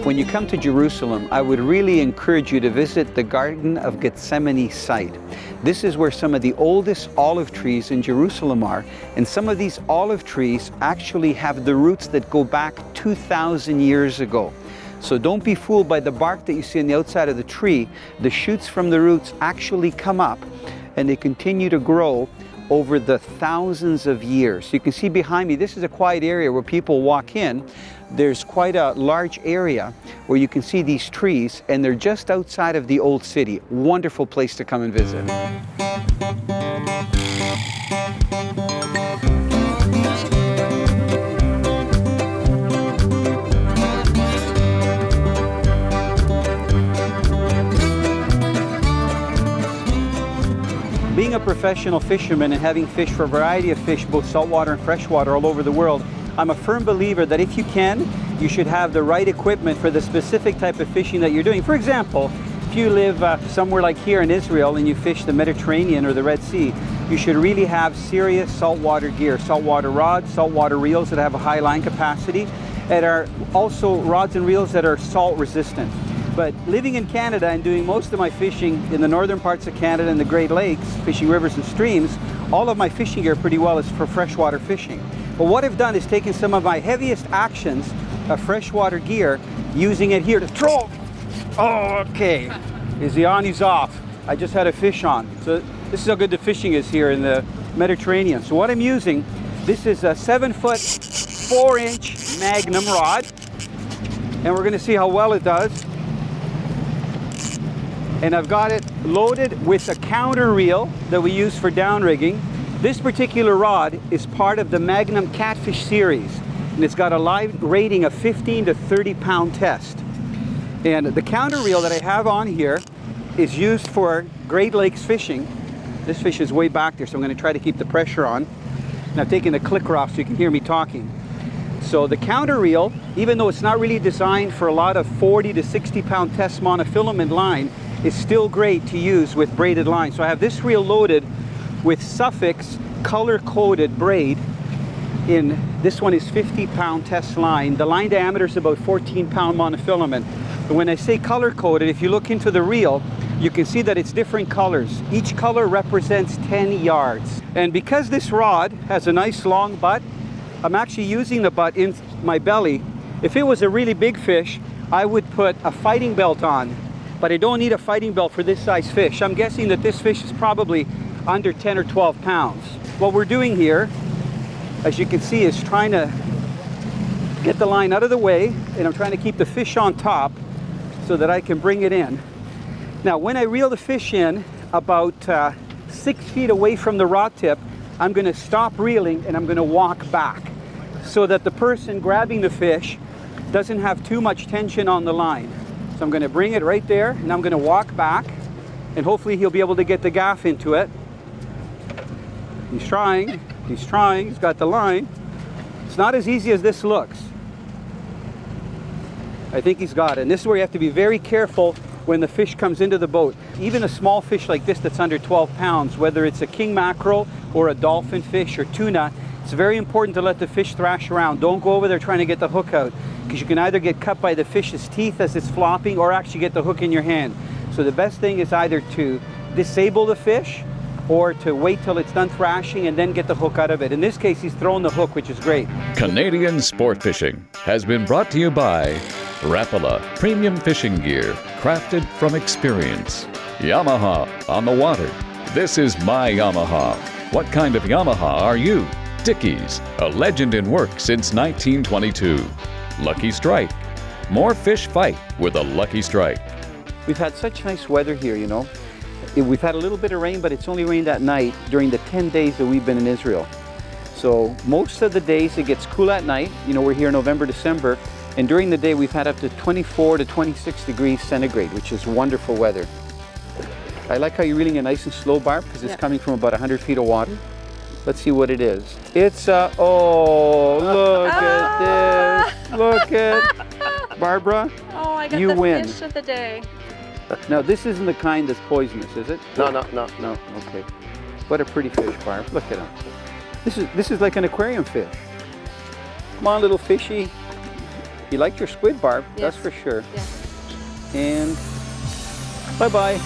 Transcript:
When you come to Jerusalem, I would really encourage you to visit the Garden of Gethsemane site. This is where some of the oldest olive trees in Jerusalem are, and some of these olive trees actually have the roots that go back 2,000 years ago. So don't be fooled by the bark that you see on the outside of the tree. The shoots from the roots actually come up and they continue to grow over the thousands of years. You can see behind me, this is a quiet area where people walk in. There's quite a large area where you can see these trees, and they're just outside of the old city. Wonderful place to come and visit. Being a professional fisherman and having fished for a variety of fish, both saltwater and freshwater, all over the world, I'm a firm believer that if you can, you should have the right equipment for the specific type of fishing that you're doing. For example, if you live somewhere like here in Israel and you fish the Mediterranean or the Red Sea, you should really have serious saltwater gear, saltwater rods, saltwater reels that have a high line capacity, and are also rods and reels that are salt resistant. But living in Canada and doing most of my fishing in the northern parts of Canada and the Great Lakes, fishing rivers and streams, all of my fishing gear pretty well is for freshwater fishing. But what I've done is taken some of my heaviest actions of freshwater gear, using it here to throw. Oh, okay. Is he on? He's off. I just had a fish on. So this is how good the fishing is here in the Mediterranean. So what I'm using, this is a 7-foot, 4-inch Magnum rod. And we're going to see how well it does. And I've got it loaded with a counter reel that we use for downrigging. This particular rod is part of the Magnum Catfish series, and it's got a live rating of 15 to 30 pound test. And the counter reel that I have on here is used for Great Lakes fishing. This fish is way back there, so I'm going to try to keep the pressure on. And I've taken the clicker off so you can hear me talking. So the counter reel, even though it's not really designed for a lot of 40 to 60 pound test monofilament line, is still great to use with braided line. So I have this reel loaded with Suffix color-coded braid. In this one is 50 pound test line. The line diameter is about 14 pound monofilament. But when I say color-coded, if you look into the reel, you can see that it's different colors. Each color represents 10 yards. And because this rod has a nice long butt, I'm actually using the butt in my belly. If it was a really big fish, I would put a fighting belt on, but I don't need a fighting belt for this size fish. I'm guessing that this fish is probably under 10 or 12 pounds. What we're doing here, as you can see, is trying to get the line out of the way, and I'm trying to keep the fish on top so that I can bring it in. Now, when I reel the fish in about 6 feet away from the rod tip, I'm going to stop reeling and I'm going to walk back so that the person grabbing the fish doesn't have too much tension on the line. So I'm going to bring it right there, and I'm going to walk back, and hopefully he'll be able to get the gaff into it. He's trying, he's got the line. It's not as easy as this looks. I think he's got it. And this is where you have to be very careful when the fish comes into the boat. Even a small fish like this that's under 12 pounds, whether it's a king mackerel or a dolphin fish or tuna, it's very important to let the fish thrash around. Don't go over there trying to get the hook out, because you can either get cut by the fish's teeth as it's flopping or actually get the hook in your hand. So the best thing is either to disable the fish or to wait till it's done thrashing and then get the hook out of it. In this case, he's thrown the hook, which is great. Canadian Sport Fishing has been brought to you by Rapala Premium Fishing Gear, crafted from experience. Yamaha on the water. This is my Yamaha. What kind of Yamaha are you? Dickies, a legend in work since 1922. Lucky Strike. More fish fight with a Lucky Strike. We've had such nice weather here, you know. We've had a little bit of rain, but it's only rained at night during the 10 days that we've been in Israel. So most of the days it gets cool at night. You know, we're here in November, December, and during the day we've had up to 24 to 26 degrees centigrade, which is wonderful weather. I like how you're reeling it nice and slow, Barb, because it's coming from about 100 feet of water. Let's see what it is. It's oh, look at this. Look at Barbara. Oh, I got you the win. fish of the day. Now, this isn't the kind that's poisonous, is it? No. No, okay. What a pretty fish, Barb. Look at him. This is like an aquarium fish. Come on, little fishy. You liked your squid, Barb, Yes. that's for sure. Yes. And bye-bye.